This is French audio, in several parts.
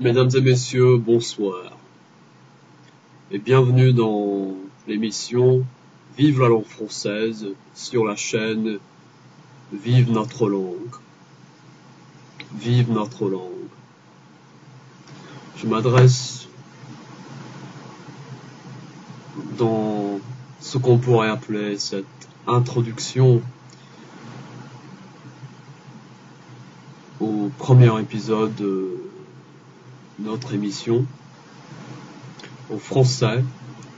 Mesdames et messieurs, bonsoir et bienvenue dans l'émission Vive la langue française sur la chaîne Vive notre langue. Vive notre langue. Je m'adresse dans ce qu'on pourrait appeler cette introduction au premier épisode de notre émission aux Français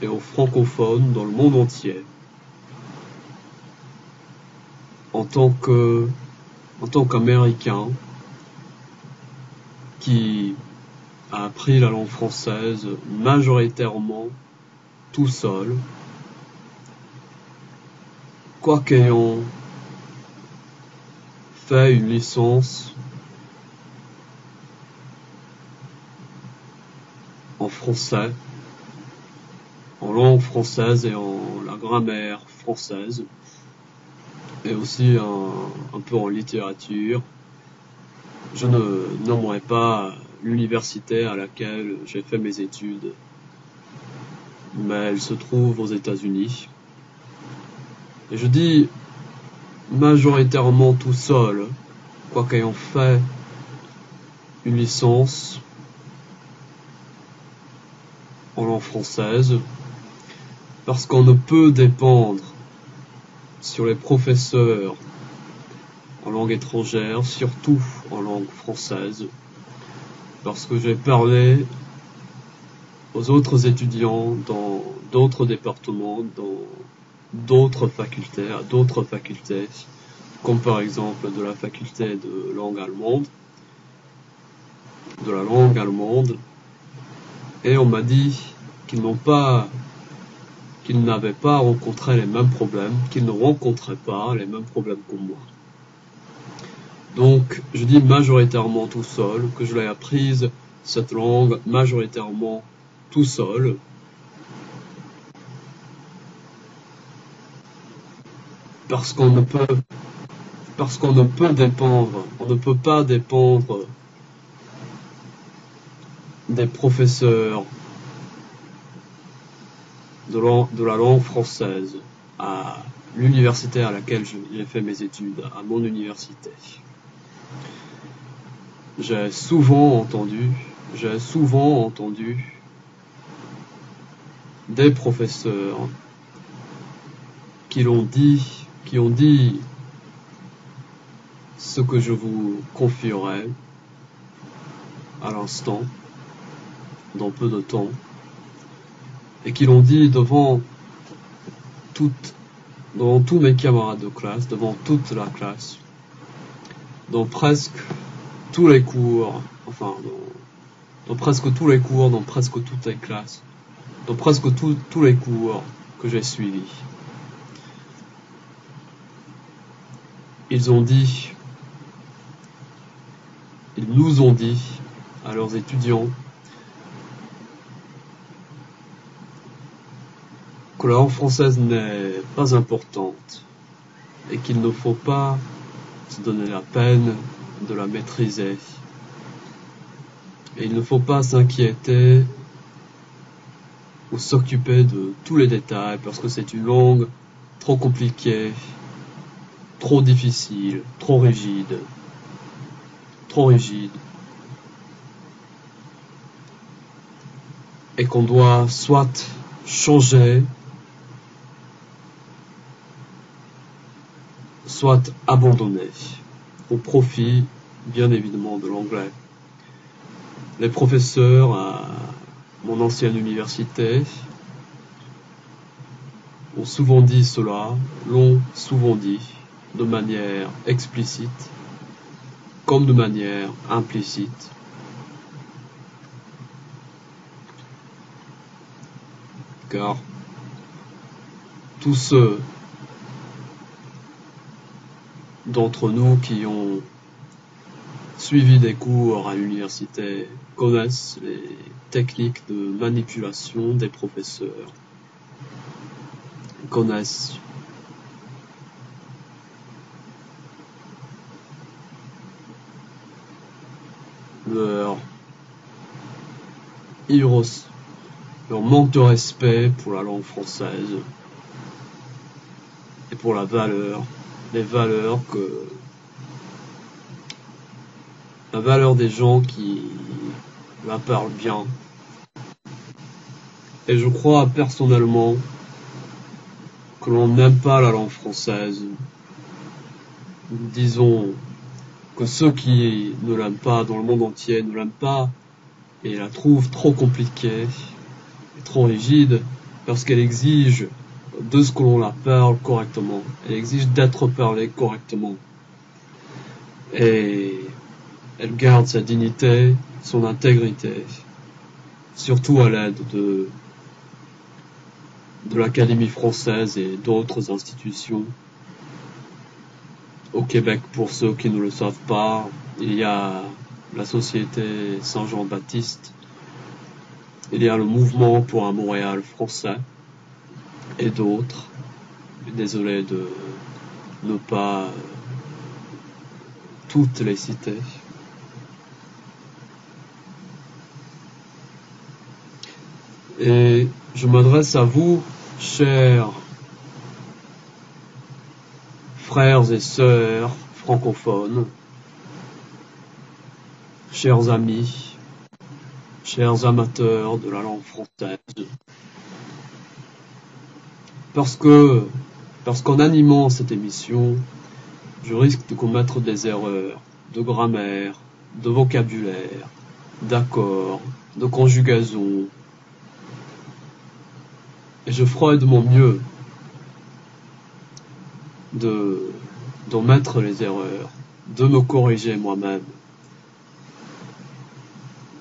et aux francophones dans le monde entier. En tant qu'Américain qui a appris la langue française majoritairement tout seul, quoiqu'ayant fait une licence en français, en langue française et en la grammaire française, et aussi un peu en littérature. Je ne nommerai pas l'université à laquelle j'ai fait mes études, mais elle se trouve aux États-Unis. Et je dis majoritairement tout seul, quoiqu'ayant fait une licence en langue française, parce qu'on ne peut dépendre sur les professeurs en langue étrangère, surtout en langue française, parce que j'ai parlé aux autres étudiants dans d'autres départements, dans d'autres facultés, à d'autres facultés, comme par exemple de la faculté de langue allemande, de la langue allemande, et on m'a dit qu'ils n'avaient pas rencontré les mêmes problèmes, qu'ils ne rencontraient pas les mêmes problèmes que moi. Donc, je dis majoritairement tout seul, que je l'ai apprise, cette langue, majoritairement tout seul. Parce qu'on ne peut dépendre, on ne peut pas dépendre des professeurs de la langue française à l'université à laquelle j'ai fait mes études, à mon université. J'ai souvent entendu des professeurs qui ont dit ce que je vous confierai à l'instant, dans peu de temps, et qui l'ont dit devant tous mes camarades de classe, devant toute la classe, dans presque tous les cours, dans presque tous les cours, dans presque toutes les classes, dans presque tous les cours que j'ai suivis. Ils nous ont dit à leurs étudiants que la langue française n'est pas importante et qu'il ne faut pas se donner la peine de la maîtriser. Et il ne faut pas s'inquiéter ou s'occuper de tous les détails parce que c'est une langue trop compliquée, trop difficile, trop rigide. Et qu'on doit soit changer, soit abandonner, au profit, bien évidemment, de l'anglais. Les professeurs à mon ancienne université l'ont souvent dit de manière explicite, comme de manière implicite. Car tous ceux d'entre nous qui ont suivi des cours à l'université connaissent les techniques de manipulation des professeurs, connaissent leur leur manque de respect pour la langue française et pour les valeurs la valeur des gens qui la parlent bien. Et je crois personnellement que l'on n'aime pas la langue française. Disons que ceux qui ne l'aiment pas dans le monde entier ne l'aiment pas et la trouvent trop compliquée et trop rigide parce qu'elle exige de ce que l'on la parle correctement. Elle exige d'être parlée correctement. Et elle garde sa dignité, son intégrité, surtout à l'aide de l'Académie française et d'autres institutions. Au Québec, pour ceux qui ne le savent pas, il y a la Société Saint-Jean-Baptiste, il y a le Mouvement pour un Montréal français et d'autres. Désolé de ne pas toutes les citer. Et je m'adresse à vous, chers frères et sœurs francophones, chers amis, chers amateurs de la langue française, parce qu'en animant cette émission, je risque de commettre des erreurs de grammaire, de vocabulaire, d'accords, de conjugaison, et je ferai de mon mieux d'en mettre les erreurs, de me corriger moi-même.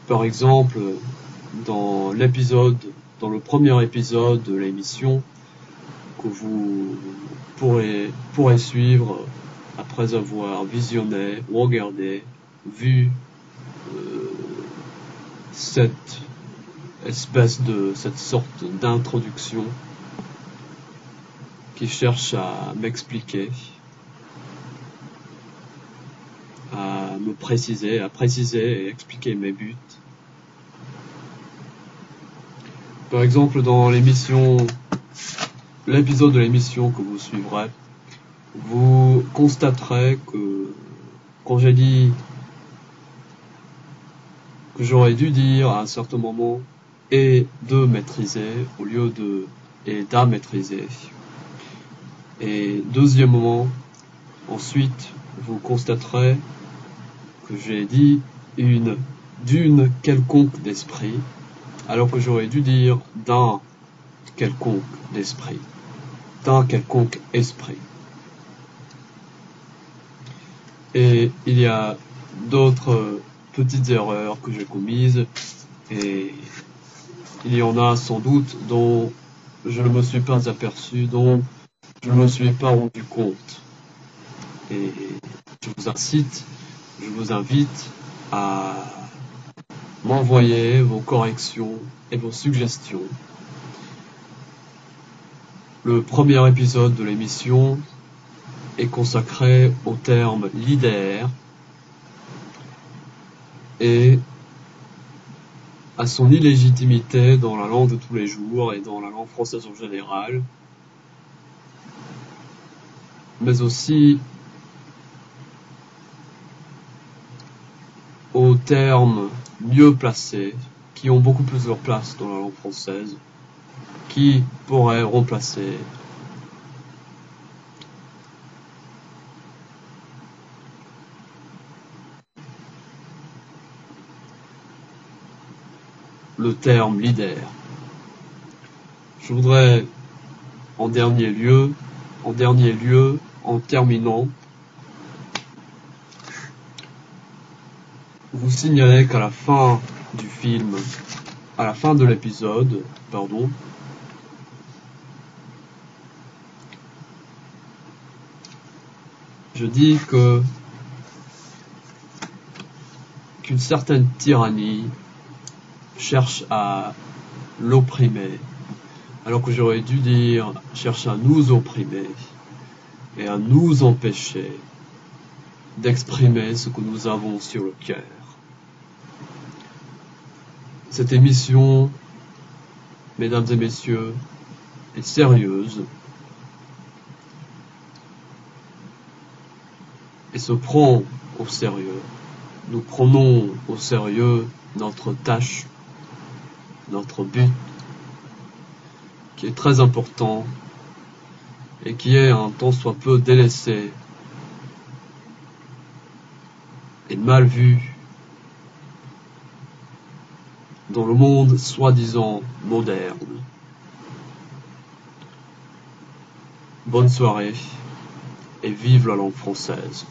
Par exemple, dans le premier épisode de l'émission que vous pourrez suivre après avoir visionné ou regardé, vu cette sorte d'introduction qui cherche à m'expliquer, à préciser et expliquer mes buts. Par exemple, dans l'épisode de l'émission que vous suivrez, vous constaterez que quand j'ai dit que j'aurais dû dire à un certain moment et de maîtriser au lieu de et d'à maîtriser. Et deuxièmement, ensuite, vous constaterez que j'ai dit d'une quelconque d'esprit, alors que j'aurais dû dire d'un quelconque d'esprit, d'un quelconque esprit. Et il y a d'autres petites erreurs que j'ai commises, et il y en a sans doute dont je ne me suis pas aperçu, dont je ne me suis pas rendu compte. Et je vous invite à m'envoyer vos corrections et vos suggestions. Le premier épisode de l'émission est consacré au terme leader et à son illégitimité dans la langue de tous les jours et dans la langue française en général, mais aussi aux termes mieux placés, qui ont beaucoup plus leur place dans la langue française, qui pourraient remplacer le terme leader. Je voudrais en dernier lieu, en terminant, vous signaler qu'à la fin de l'épisode, je dis qu'une certaine tyrannie cherche à l'opprimer, alors que j'aurais dû dire cherche à nous opprimer et à nous empêcher d'exprimer ce que nous avons sur le cœur. Cette émission, mesdames et messieurs, est sérieuse et se prend au sérieux. Nous prenons au sérieux notre tâche, notre but, qui est très important et qui est un tant soit peu délaissé et mal vu dans le monde soi-disant moderne. Bonne soirée et vive la langue française.